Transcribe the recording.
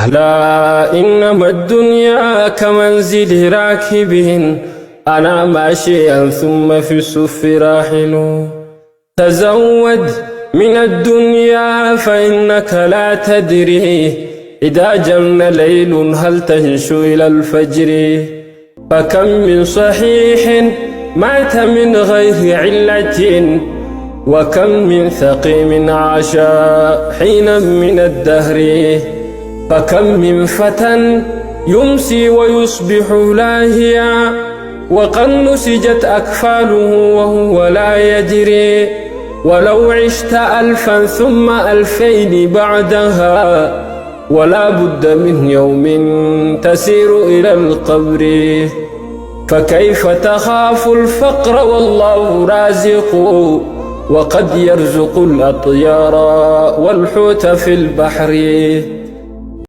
ألا إنما الدنيا كمنزل راكب، أنا ماشيا ثم في الصف راحل. تزود من الدنيا فإنك لا تدري، إذا جن ليل هل تنشو إلى الفجر. فكم من صحيح مات من غير علة، وكم من سقيم عاش حينا من الدهر. فكم من فتى يمسي ويصبح لاهيا، وقد نسجت أكفاله وهو لا يدري. ولو عشت 1000 ثم 2000 بعدها، ولا بد من يوم تسير إلى القبر. فكيف تخاف الفقر والله رازق، وقد يرزق الأطيار والحوت في البحر.